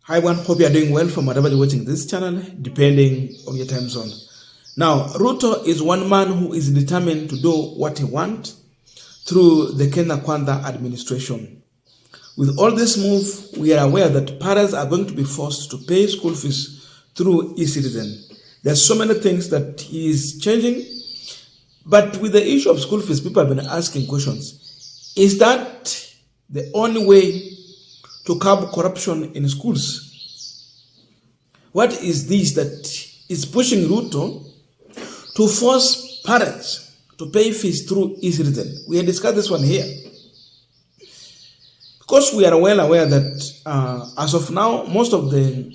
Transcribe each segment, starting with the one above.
Hi everyone, hope you are doing well from wherever you're watching this channel, depending on your time zone. Now, Ruto is one man who is determined to do what he wants through the Kenya Kwanza administration. With all this move, we are aware that parents are going to be forced to pay school fees through eCitizen. There's so many things that he is changing, but with the issue of school fees, people have been asking questions. Is that the only way to curb corruption in schools? What is this that is pushing Ruto to force parents to pay fees through eCitizen? We have discussed this one here. Because we are well aware that as of now, most of the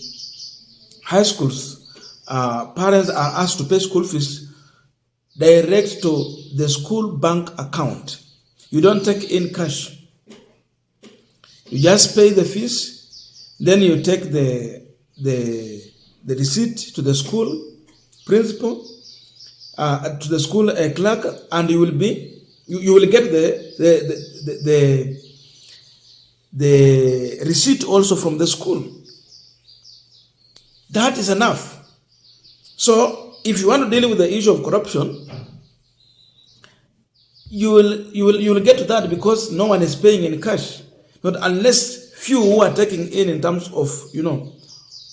high schools, parents are asked to pay school fees direct to the school bank account. You don't take in cash. You just pay the fees, then you take the receipt to the school principal, to the school clerk, and you will get the receipt also from the school. That is enough. So if you want to deal with the issue of corruption, you will get to that because no one is paying in cash. Not unless few who are taking in terms of,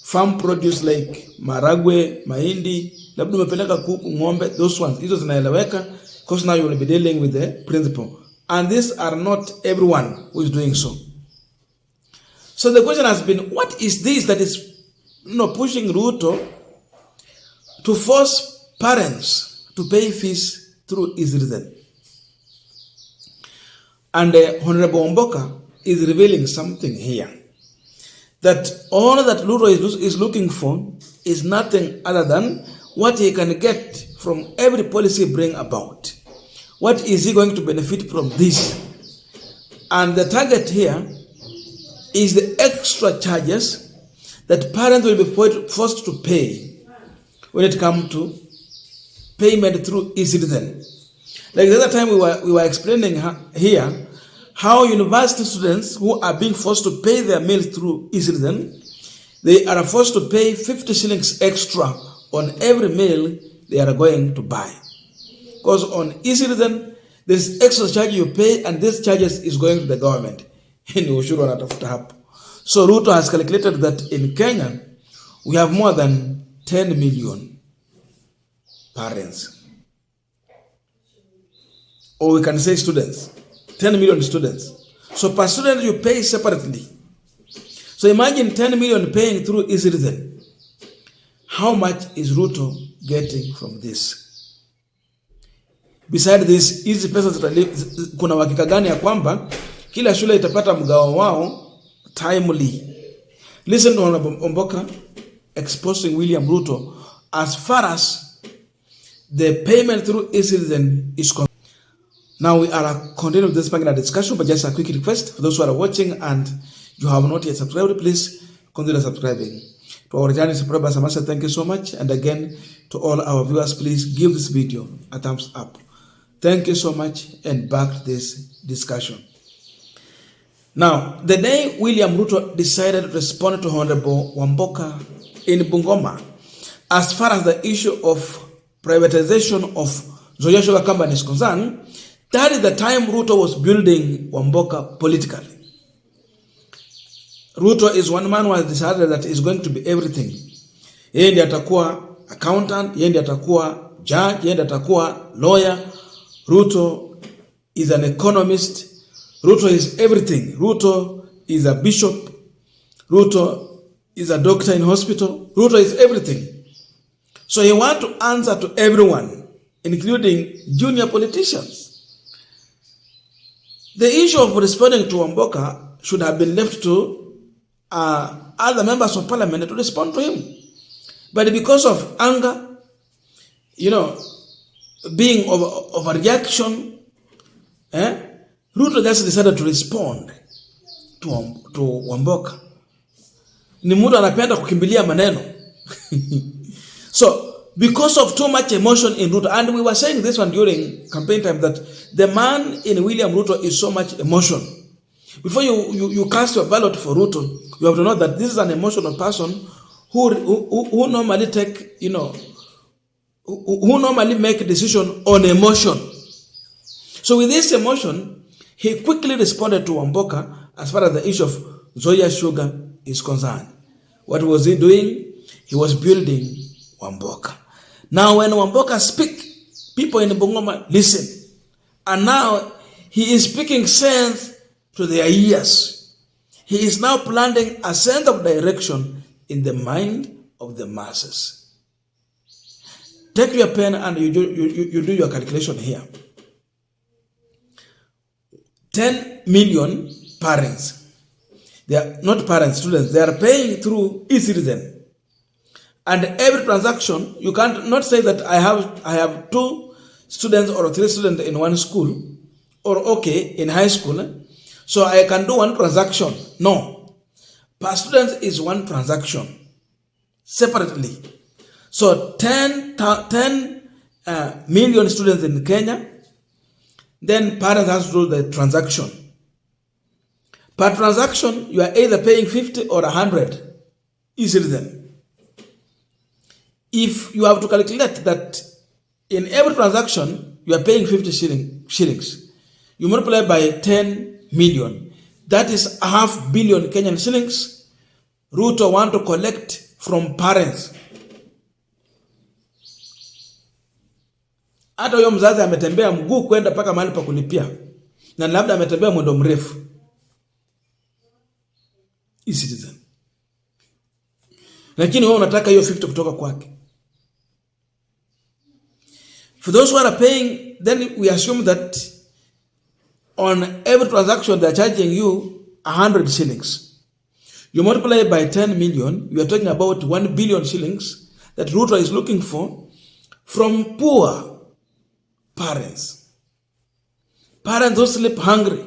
farm produce like maragwe, mahindi, labda umepeleka kuku, ng'ombe, those ones, hizo zinaeleweka, because now you will be dealing with the principal. And these are not everyone who is doing so. So the question has been, what is this that is pushing Ruto to force parents to pay fees through eCitizen? And Honorable Wamboka is revealing something here. That all that Ruto is looking for is nothing other than what he can get from every policy bring about. What is he going to benefit from this? And the target here is the extra charges that parents will be forced to pay when it comes to payment through eCitizen. Like the other time we were explaining here how university students who are being forced to pay their meals through eCitizen, they are forced to pay 50 shillings extra on every meal they are going to buy. Because on eCitizen, there's extra charge you pay, and this charges is going to the government. So Ruto has calculated that in Kenya, we have more than 10 million parents. Or we can say students. 10 million students. So per student you pay separately. So imagine 10 million paying through eCitizen. How much is Ruto getting from this? Besides this, hizi pesa kuna uhakika gani ya kwamba kila shule itapata mgao wao timely? Listen to Honorable Wamboka exposing William Ruto as far as the payment through eCitizen is concerned. Now we are continuing with this particular discussion, but just a quick request for those who are watching and you have not yet subscribed, please consider subscribing. To our returning subscribers, I must say thank you so much. And again, to all our viewers, please give this video a thumbs up. Thank you so much, and back to this discussion. Now, the day William Ruto decided to respond to Honorable Wamboka in Bungoma, as far as the issue of privatization of Nzoia Sugar Company is concerned, that is the time Ruto was building Wamboka politically. Ruto is one man who has decided that is going to be everything. Yeye ndiye atakuwa accountant, yeye ndiye atakuwa judge, yeye ndiye atakuwa lawyer. Ruto is an economist. Ruto is everything. Ruto is a bishop. Ruto is a doctor in hospital. Ruto is everything. So he wants to answer to everyone, including junior politicians. The issue of responding to Wamboka should have been left to other members of parliament to respond to him. But because of anger, being of a reaction, Ruto just decided to respond to Wamboka. Ni mtu anapenda kukimbilia maneno. So, because of too much emotion in Ruto, and we were saying this one during campaign time, that the man in William Ruto is so much emotion. Before you cast your ballot for Ruto, you have to know that this is an emotional person who normally take, who normally make a decision on emotion. So with this emotion, he quickly responded to Wamboka as far as the issue of Nzoia Sugar is concerned. What was he doing? He was building Wamboka. Now when Wamboka speak, people in Bungoma listen. And now he is speaking sense to their ears. He is now planting a sense of direction in the mind of the masses. Take your pen and you do your calculation here. 10 million parents. They are not parents, students. They are paying through eCitizen. And every transaction, you can't not say that I have 2 students or 3 students in one school, or okay, in high school, so I can do one transaction. No. Per student is one transaction separately. So 10 million students in Kenya, then parents has to do the transaction. Per transaction, you are either paying 50 or 100 eCitizen. If you have to calculate that in every transaction, you are paying 50 shillings, you multiply by 10 million. That is 500 million Kenyan shillings Ruto want to collect from parents. Hata huyo mzazi ametembea mguu kwenda paka mahali pa kulipia, na labda ametembea mwendo mrefu. eCitizen. Lakini wewe unataka hiyo 50 kutoka kwake. For those who are paying, then we assume that on every transaction they are charging you 100 shillings. You multiply by 10 million, you are talking about 1 billion shillings that Ruto is looking for from poor parents. Parents who sleep hungry.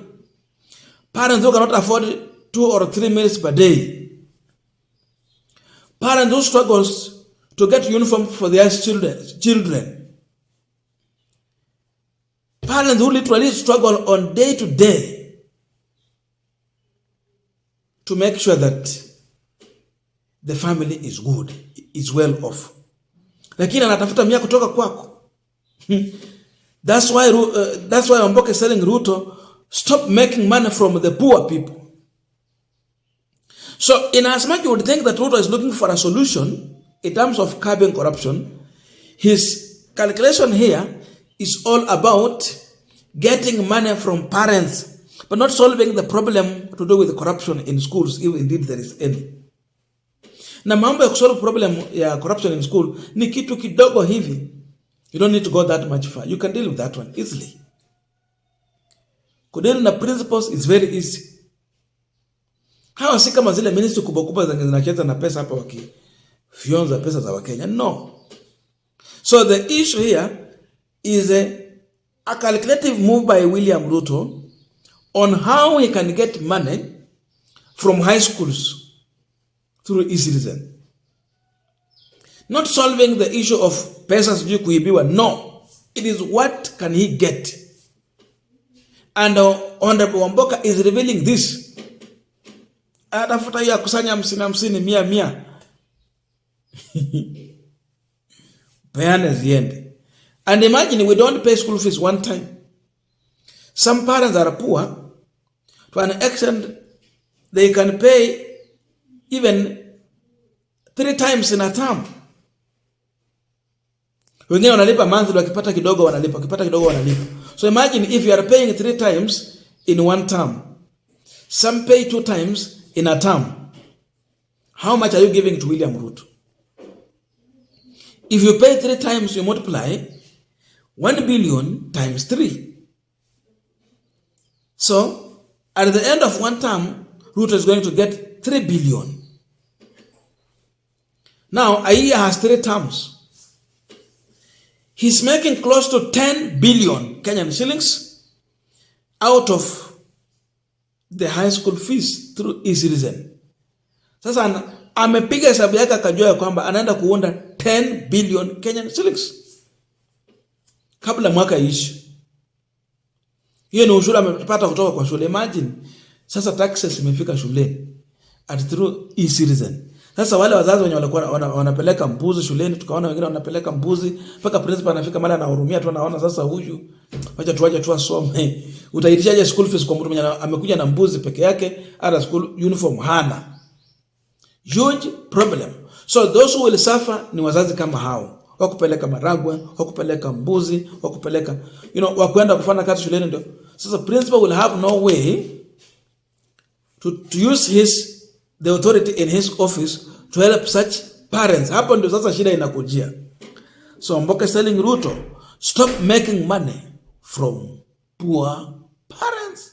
Parents who cannot afford 2 or 3 meals per day. Parents who struggles to get uniform for their children. Parents who literally struggle on day to day to make sure that the family is good, is well off. Lakini anatafuta mia kutoka kwako. That's why Wamboka is telling Ruto, stop making money from the poor people. So in as much you would think that Ruto is looking for a solution in terms of curbing corruption, his calculation here is all about getting money from parents, but not solving the problem to do with corruption in schools, if indeed there is any. Na mambo ya kusolve problem ya corruption in school ni kitu kidogo hivi. You don't need to go that much far. You can deal with that one easily. Kudeal na principles is very easy. Hawa si kama zile ministry kubwa kubwa zinacheza na pesa hapa wakifyonza pesa za Wakenya. No. So the issue here is a calculative move by William Ruto on how he can get money from high schools through eCitizen. Not solving the issue of pesa sijui kuibiwa. No. It is what can he get. And Honorable Wamboka is revealing this. Atafuta ya kusanya 50 100 Peane ziende. And imagine we don't pay school fees one time. Some parents are poor to an extent they can pay even 3 times in a term. Wengine wanalipa monthly, wakipata kidogo wanalipa, wakipata kidogo wanalipa. So imagine if you are paying 3 times in one term. Some pay 2 times in a term. How much are you giving to William Ruto? If you pay 3 times, you multiply 1 billion times 3. So, at the end of one term, Ruto is going to get 3 billion. Now, a year has 3 terms. He's making close to 10 billion Kenyan shillings out of the high school fees through eCitizen. Sasa amepiga hesabu yake akajua kwamba anaenda kuunda 10 billion Kenyan shillings kabla mwaka ishi. Hiyo ni ushuru amepata kutoka kwa shule. Imagine Sasa taxes imefika shuleni at through e-citizen. Sasa wale wazazi wenye walikuwa wanapeleka mbuzi shuleni, tukaona wengine wanapeleka mbuzi mpaka principal anafika mara anahurumia tu, anaona sasa huyu acha tuaje tu asome. Utaitishaje school fees kwa mtu mwenye amekuja na mbuzi peke yake, hata school uniform hana? Huge problem. So those who will suffer ni wazazi kama hao. Wakupeleka maragwe, wakupeleka mbuzi, wakupeleka wakwenda kufanya kazi shuleni ndio. Sasa principal will have no way to use the authority in his office to help such parents. Hapo ndio sasa shida inakujia. So Mboka is telling Ruto, stop making money from poor parents.